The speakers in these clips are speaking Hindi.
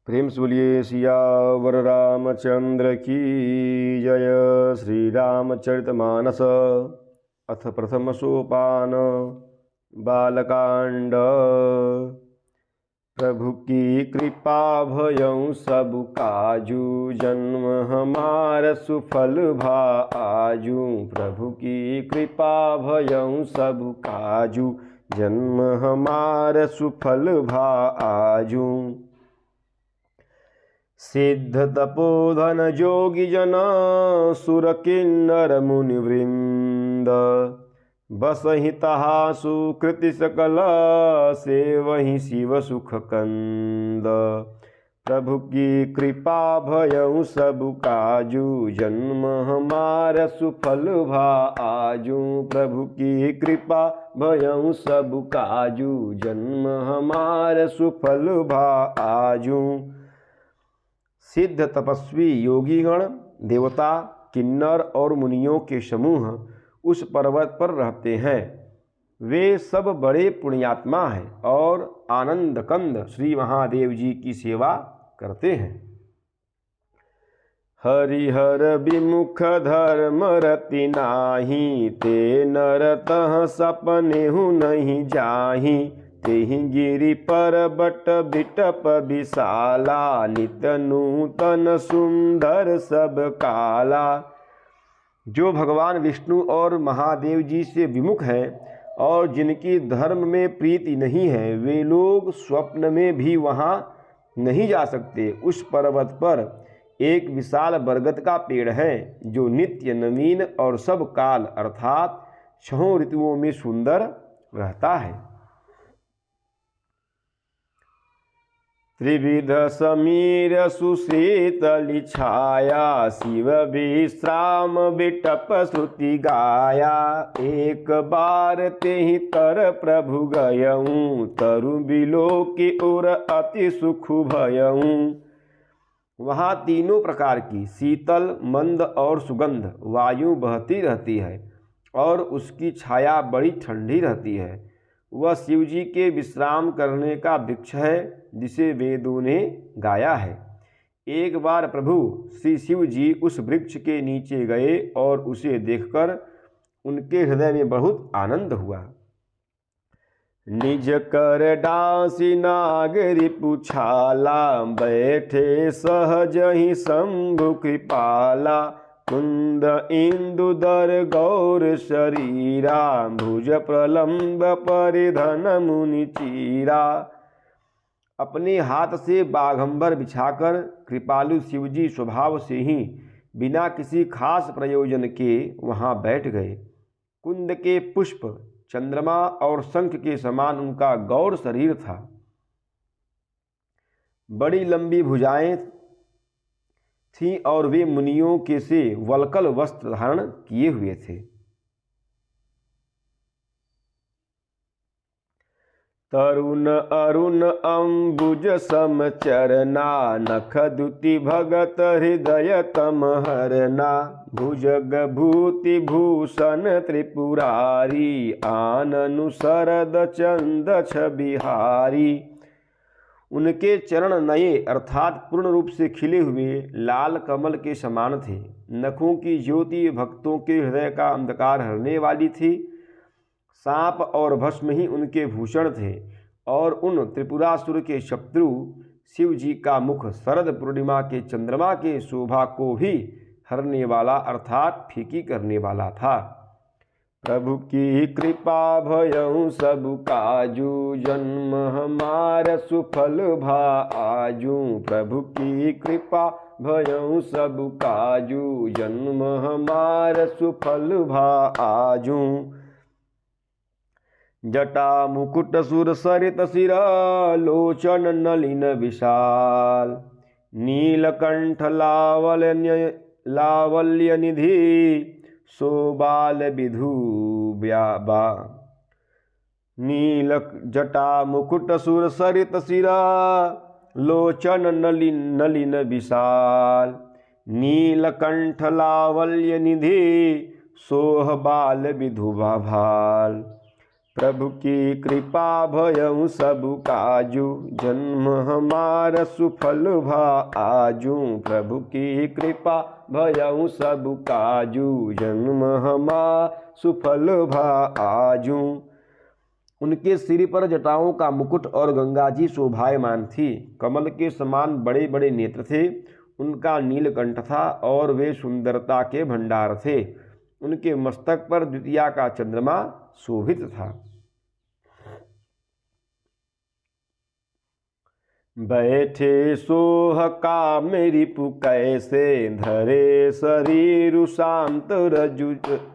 प्रेम से बोलिए सियावर रामचंद्र की जय। श्री रामचरितमानस अथ प्रथम सोपान बालकांड। प्रभु की कृपा भयं सब काजू, जन्म हमार सुफल भा आजू। प्रभु की कृपा भयं सब काजू, जन्म हमार सुफल भा आजू। सिद्ध तपोधन जोगी जन सुर किन्नर मुनि वृंद, बसहि तहा सुकृति सकल, से वही शिव सुख कंद। प्रभु की कृपा भयं सब काजू, जन्म हमार सुफल भा आजू। प्रभु की कृपा भयं सब काजू, जन्म हमार सुफल भा आजू। सिद्ध तपस्वी योगीगण, देवता, किन्नर और मुनियों के समूह उस पर्वत पर रहते हैं। वे सब बड़े पुण्यात्मा हैं और आनंद कंद श्री महादेव जी की सेवा करते हैं। हरिहर विमुख धर्म रति नाही, ते नर तह सपनेहु नहीं जाही। तेहि गिरि पर्वत बिटप विशाला, नित नूतन सुंदर सब काला। जो भगवान विष्णु और महादेव जी से विमुख हैं और जिनकी धर्म में प्रीति नहीं है, वे लोग स्वप्न में भी वहाँ नहीं जा सकते। उस पर्वत पर एक विशाल बरगद का पेड़ है, जो नित्य नवीन और सब काल अर्थात 6 ऋतुओं में सुंदर रहता है। त्रिविध समीर सुशीतली छाया, शिव विश्राम बिटप श्रुति गाया। एक बार तेहि तर प्रभु गयऊँ, तरु बिलो की ओर अति सुख भयऊँ। वहाँ तीनों प्रकार की शीतल, मंद और सुगंध वायु बहती रहती है और उसकी छाया बड़ी ठंडी रहती है। वह शिव जी के विश्राम करने का वृक्ष है, जिसे वेदों ने गाया है। एक बार प्रभु श्री शिव जी उस वृक्ष के नीचे गए और उसे देखकर उनके हृदय में बहुत आनंद हुआ। निज कर डांसी नागरी पुछाला, बैठे सहज ही शंभु कृपाला। कुंद इंदुदर गौर शरीरा, भुज प्रलंब परिधन मुनि चीरा। अपने हाथ से बाघंबर बिछाकर कृपालु शिवजी स्वभाव से ही बिना किसी खास प्रयोजन के वहाँ बैठ गए। कुंद के पुष्प, चंद्रमा और शंख के समान उनका गौर शरीर था। बड़ी लंबी भुजाएं थीं और वे मुनियों के से वल्कल वस्त्र धारण किए हुए थे। तरुण अरुण अंबुज समचरना, नख दुति भगत हृदय तम हरना। भुजग भूति भूषण त्रिपुरारी, आननु शरद चंद छबिहारी। उनके चरण नए अर्थात पूर्ण रूप से खिले हुए लाल कमल के समान थे। नखों की ज्योति भक्तों के हृदय का अंधकार हरने वाली थी। सांप और भस्म ही उनके भूषण थे और उन त्रिपुरासुर के शत्रु शिव जी का मुख शरद पूर्णिमा के चंद्रमा के शोभा को भी हरने वाला अर्थात फीकी करने वाला था। प्रभु की कृपा भयं सब काजू, जन्म हमार सुफल भा आजू। प्रभु की कृपा भयं सब काजू, जन्म हमार सुफल भा आजू। जटा मुकुट सुर सरित सिरा, लोचन नलिन विशाल। नीलकंठ लावल्य निधि, सोबाल विधु व्याबा। नीलक जटा मुकुट सुर सरित सिरा, लोचन नलिन विशाल। नीलकंठ लावल्य निधि, सोह बाल विधु भाल। प्रभु की कृपा भयउ सब काजू, जन्म हमार सुफल भा आजू। प्रभु की कृपा भयउ सब काजू, जन्म हमार सुफल भा आजू। उनके सिर पर जटाओं का मुकुट और गंगा जी शोभायमान थी। कमल के समान बड़े बड़े नेत्र थे। उनका नीलकंठ था और वे सुंदरता के भंडार थे। उनके मस्तक पर द्वितीया का चंद्रमा शोभित था। बैठे सोह काम रिपु कैसे, धरे शरीर शांत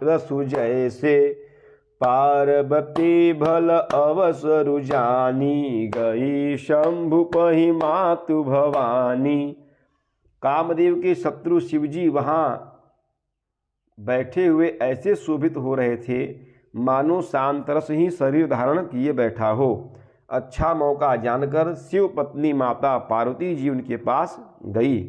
रसु जैसे। पार्वती भल अवसरु जानी, गई शंभु पहि मातु भवानी। कामदेव के शत्रु शिवजी वहाँ बैठे हुए ऐसे शोभित हो रहे थे मानो शांतरस ही शरीर धारण किए बैठा हो। अच्छा मौका जानकर शिव पत्नी माता पार्वती जी उनके पास गई।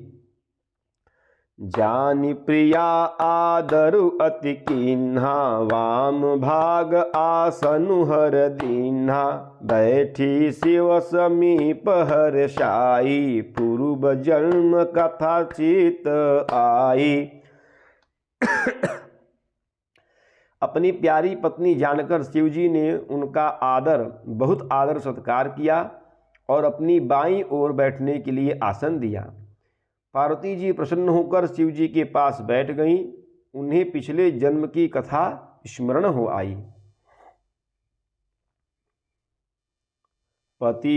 जानी प्रिया आदरु अति कीन्हा, वाम भाग आसनु हर दीन्हा। बैठी शिव समीप हर्षाई, पूर्व जन्म कथा चित आई। अपनी प्यारी पत्नी जानकर शिवजी ने उनका बहुत आदर सत्कार किया और अपनी बाईं ओर बैठने के लिए आसन दिया। पार्वती जी प्रसन्न होकर शिवजी के पास बैठ गईं। उन्हें पिछले जन्म की कथा स्मरण हो आई। पति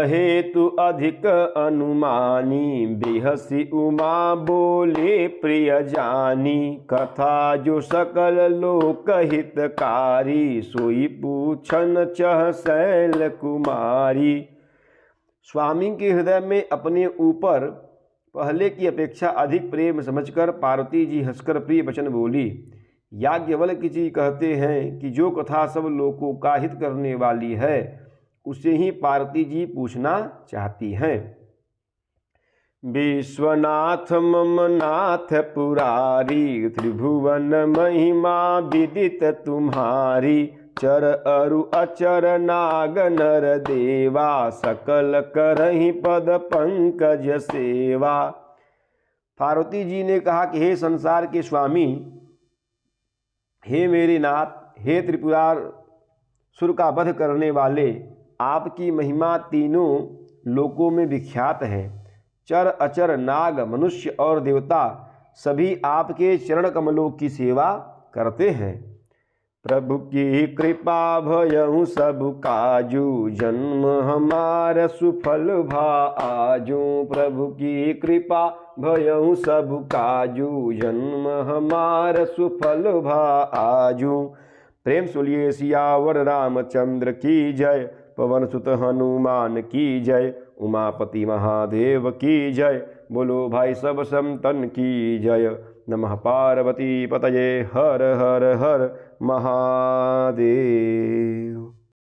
हेतु अधिक अनुमानी, बेहसी उमा बोले प्रिय जानी। कथा जो सकल लोक हितकारी, सोई पूछन चह शैल कुमारी। स्वामी के हृदय में अपने ऊपर पहले की अपेक्षा अधिक प्रेम समझकर पार्वती जी हंसकर प्रिय वचन बोली। याज्ञवल्क्य जी कहते हैं कि जो कथा सब लोगों का हित करने वाली है उसे ही पार्वती जी पूछना चाहती हैं। विश्वनाथ मम नाथ पुरारी, त्रिभुवन महिमा विदित तुम्हारी। चर अरु अचर नाग नर देवा, सकल करहि पद पंकज सेवा। पार्वती जी ने कहा कि हे संसार के स्वामी, हे मेरे नाथ, हे त्रिपुरार सुर का वध करने वाले, आपकी महिमा तीनों लोकों में विख्यात है। चर अचर नाग मनुष्य और देवता सभी आपके चरण कमलों की सेवा करते हैं। प्रभु की कृपा भयउ सब काजू, जन्म हमार सुफल भा आजू। प्रभु की कृपा भयउ सब काजू, जन्म हमार सुफल भा आजू। प्रेम सुलिए सियावर रामचंद्र की जय, पवन सुत हनुमान की जय, उमापति महादेव की जय। बोलो भाई सब संतन की जय। नमः पार्वती पतये, हर हर हर महादेव।